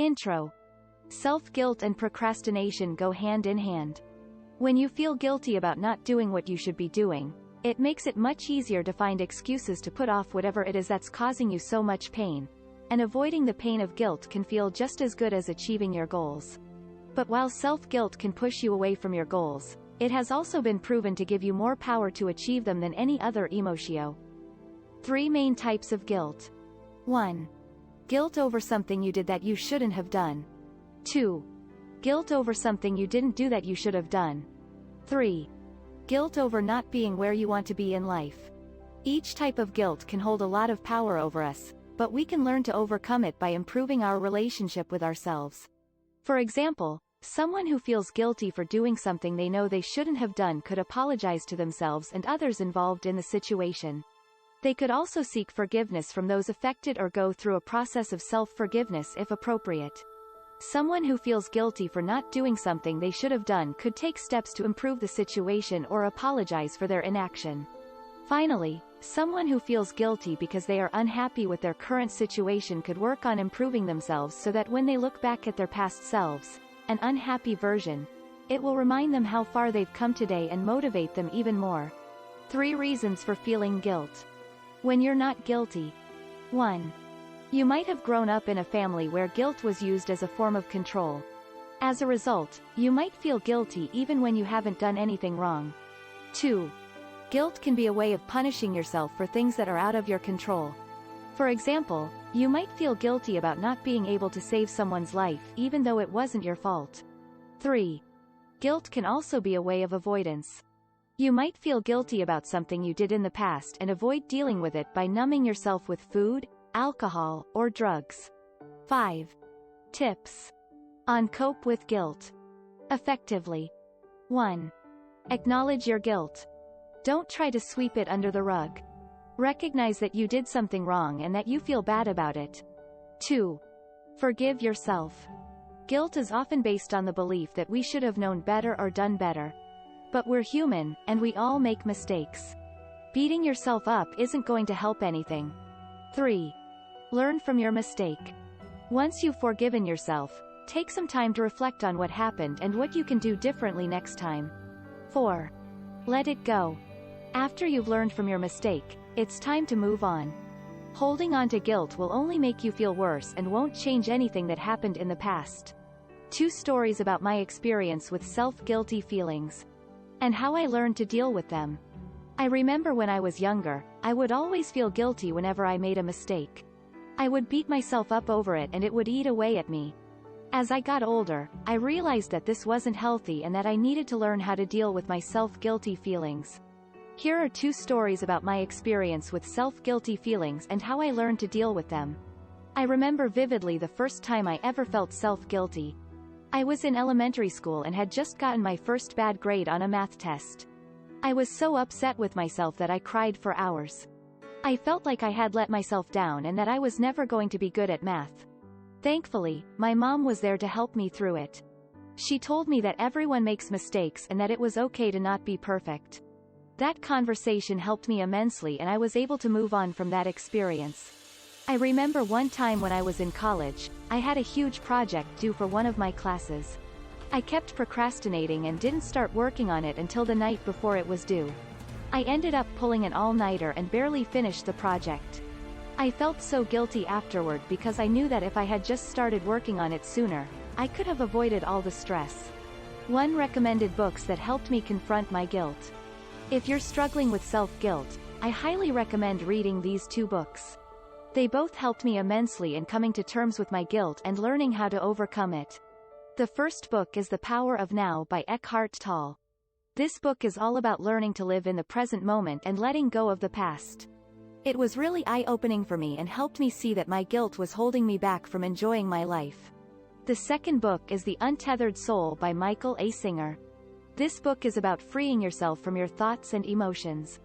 Intro. Self-guilt and procrastination go hand in hand. When you feel guilty about not doing what you should be doing, it makes it much easier to find excuses to put off whatever it is that's causing you so much pain, and avoiding the pain of guilt can feel just as good as achieving your goals. But while self-guilt can push you away from your goals, it has also been proven to give you more power to achieve them than any other emotion. 3 main types of guilt. 1. Guilt over something you did that you shouldn't have done. 2. Guilt over something you didn't do that you should have done. 3. Guilt over not being where you want to be in life. Each type of guilt can hold a lot of power over us, but we can learn to overcome it by improving our relationship with ourselves. For example, someone who feels guilty for doing something they know they shouldn't have done could apologize to themselves and others involved in the situation. They could also seek forgiveness from those affected or go through a process of self-forgiveness if appropriate. Someone who feels guilty for not doing something they should have done could take steps to improve the situation or apologize for their inaction. Finally, someone who feels guilty because they are unhappy with their current situation could work on improving themselves so that when they look back at their past selves, an unhappy version, it will remind them how far they've come today and motivate them even more. 3 reasons for feeling guilt. When you're not guilty. 1. You might have grown up in a family where guilt was used as a form of control. As a result, you might feel guilty even when you haven't done anything wrong. 2. Guilt can be a way of punishing yourself for things that are out of your control. For example, you might feel guilty about not being able to save someone's life even though it wasn't your fault. 3. Guilt can also be a way of avoidance. You might feel guilty about something you did in the past and avoid dealing with it by numbing yourself with food, alcohol, or drugs. 5. Tips on cope with guilt effectively. 1. Acknowledge your guilt. Don't try to sweep it under the rug. Recognize that you did something wrong and that you feel bad about it. 2. Forgive yourself. Guilt is often based on the belief that we should have known better or done better. But we're human, and we all make mistakes. Beating yourself up isn't going to help anything. 3. Learn from your mistake. Once you've forgiven yourself, take some time to reflect on what happened and what you can do differently next time. 4. Let it go. After you've learned from your mistake, it's time to move on. Holding on to guilt will only make you feel worse and won't change anything that happened in the past. 2 stories about my experience with self-guilty feelings and how I learned to deal with them. I remember when I was younger, I would always feel guilty whenever I made a mistake. I would beat myself up over it and it would eat away at me. As I got older, I realized that this wasn't healthy and that I needed to learn how to deal with my self-guilty feelings. Here are 2 stories about my experience with self-guilty feelings and how I learned to deal with them. I remember vividly the first time I ever felt self-guilty. I was in elementary school and had just gotten my first bad grade on a math test. I was so upset with myself that I cried for hours. I felt like I had let myself down and that I was never going to be good at math. Thankfully, my mom was there to help me through it. She told me that everyone makes mistakes and that it was okay to not be perfect. That conversation helped me immensely and I was able to move on from that experience. I remember one time when I was in college, I had a huge project due for one of my classes. I kept procrastinating and didn't start working on it until the night before it was due. I ended up pulling an all-nighter and barely finished the project. I felt so guilty afterward because I knew that if I had just started working on it sooner, I could have avoided all the stress. 1 recommended books that helped me confront my guilt. If you're struggling with self-guilt, I highly recommend reading these 2 books. They both helped me immensely in coming to terms with my guilt and learning how to overcome it. The first book is The Power of Now by Eckhart Tolle. This book is all about learning to live in the present moment and letting go of the past. It was really eye-opening for me and helped me see that my guilt was holding me back from enjoying my life. The second book is The Untethered Soul by Michael A. Singer. This book is about freeing yourself from your thoughts and emotions.